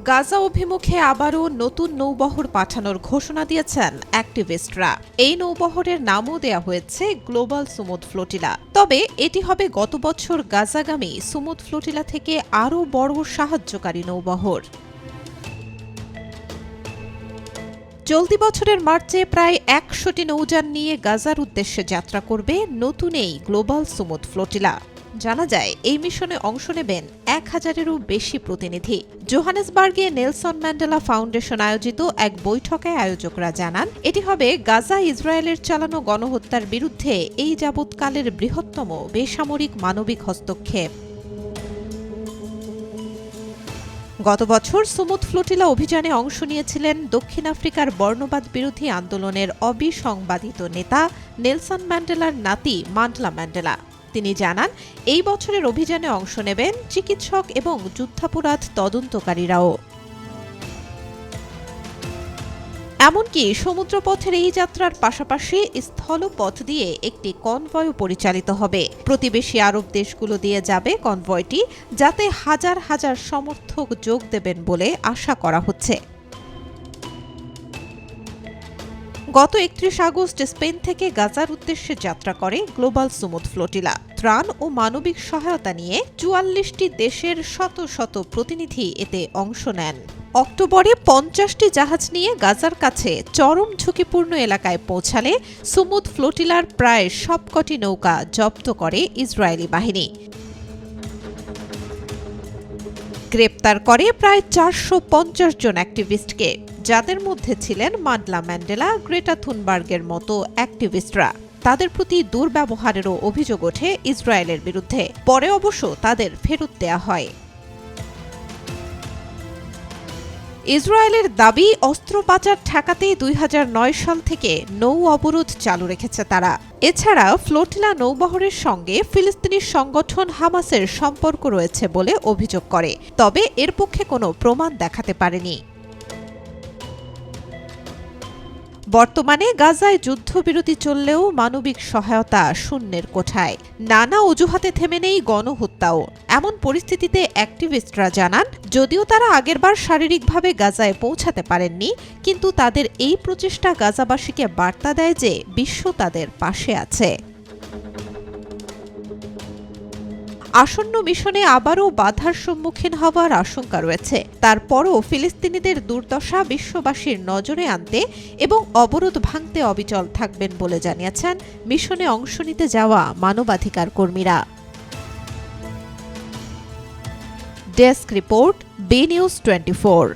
গাজা অভিমুখে আবারও নতুন নৌবহর পাঠানোর ঘোষণা দিয়েছেন অ্যাক্টিভিস্টরা। এই নৌবহরের নামও দেয়া হয়েছে গ্লোবাল সুমুদ ফ্লোটিলা। তবে এটি হবে গত বছর গাজাগামী সুমুদ ফ্লোটিলা থেকে আরও বড় সাহায্যকারী নৌবহর। চলতি বছরের মার্চে প্রায় ১০০টি নৌযান নিয়ে গাজার উদ্দেশ্যে যাত্রা করবে নতুন এই গ্লোবাল সুমুদ ফ্লোটিলা। জানা যায় এই মিশনে অংশ নেবেন ১,০০০-এরও বেশি প্রতিনিধি। জোহানেসবার্গে নেলসন ম্যান্ডেলা ফাউন্ডেশন আয়োজিত এক বৈঠকে আয়োজকরা জানান, এটি হবে গাজা ইসরায়েলের চালানো গণহত্যার বিরুদ্ধে এই যাবৎকালের বৃহত্তম বেসামরিক মানবিক হস্তক্ষেপ। গত বছর সুমুদ ফ্লোটিলা অভিযানে অংশ নিয়েছিলেন দক্ষিণ আফ্রিকার বর্ণবাদ বিরোধী আন্দোলনের অবিসংবাদিত নেতা নেলসন ম্যান্ডেলার নাতি মান্ডলা ম্যান্ডেলা। তিনি জানান, এই বছরের অভিযানে অংশ নেবেন চিকিৎসক এবং যুদ্ধাপরাধ তদন্তকারীরাও। এমনকি সমুদ্রপথের এই যাত্রার পাশাপাশি স্থলপথ দিয়ে একটি কনভয়ও পরিচালিত হবে। প্রতিবেশী আরব দেশগুলো দিয়ে যাবে কনভয়টি, যাতে হাজার হাজার সমর্থক যোগ দেবেন বলে আশা করা হচ্ছে। গত ৩১ আগস্ট স্পেন থেকে গাজার উদ্দেশ্যে যাত্রা করে গ্লোবাল সুমুদ ফ্লোটিলা। ত্রাণ ও মানবিক সহায়তা নিয়ে ৪৪টি দেশের শত শত প্রতিনিধি এতে অংশ নেন। অক্টোবরে ৫০টি জাহাজ নিয়ে গাজার কাছে চরম ঝুঁকিপূর্ণ এলাকায় পৌঁছালে সুমুদ ফ্লোটিলার প্রায় সবকটি নৌকা জব্দ করে ইসরায়েলি বাহিনী। গ্রেপ্তার করে প্রায় ৪৫০ জন অ্যাক্টিভিস্টকে, যাদের মধ্যে ছিলেন মান্ডলা ম্যান্ডেলা, গ্রেটা থুনবার্গের মতো অ্যাক্টিভিস্টরা। তাদের প্রতি দুর্ব্যবহারেরও অভিযোগ ওঠে ইসরায়েলের বিরুদ্ধে। পরে অবশ্য তাদের ফেরত দেয়া হয়। ইসরায়েলের দাবি, অস্ত্র পাচার ঠেকাতে ২০০৯ সাল থেকে নৌ অবরোধ চালু রেখেছে তারা। এছাড়া ফ্লোটিলা নৌবহরের সঙ্গে ফিলিস্তিনি সংগঠন হামাসের সম্পর্ক রয়েছে বলে অভিযোগ করে, তবে এর পক্ষে কোনো প্রমাণ দেখাতে পারেনি। বর্তমানে গাজায় যুদ্ধবিরতি চললেও মানবিক সহায়তা শূন্যের কোঠায়। নানা অজুহাতে থেমে নেই গণহত্যাও। এমন পরিস্থিতিতে অ্যাক্টিভিস্টরা জানান, যদিও তারা আগেরবার শারীরিকভাবে গাজায় পৌঁছাতে পারেননি, কিন্তু তাদের এই প্রচেষ্টা গাজাবাসীকে বার্তা দেয় যে বিশ্ব তাদের পাশে আছে। আসন্ন মিশনে আবারও বাধার সম্মুখীন হওয়ার আশঙ্কা রয়েছে। তারপরও ফিলিস্তিনিদের দুর্দশা বিশ্ববাসীর নজরে আনতে এবং অবরোধ ভাঙতে অবিচল থাকবেন বলে জানিয়েছেন মিশনে অংশ নিতে যাওয়া মানবাধিকার কর্মীরা। Desk report, B News 24।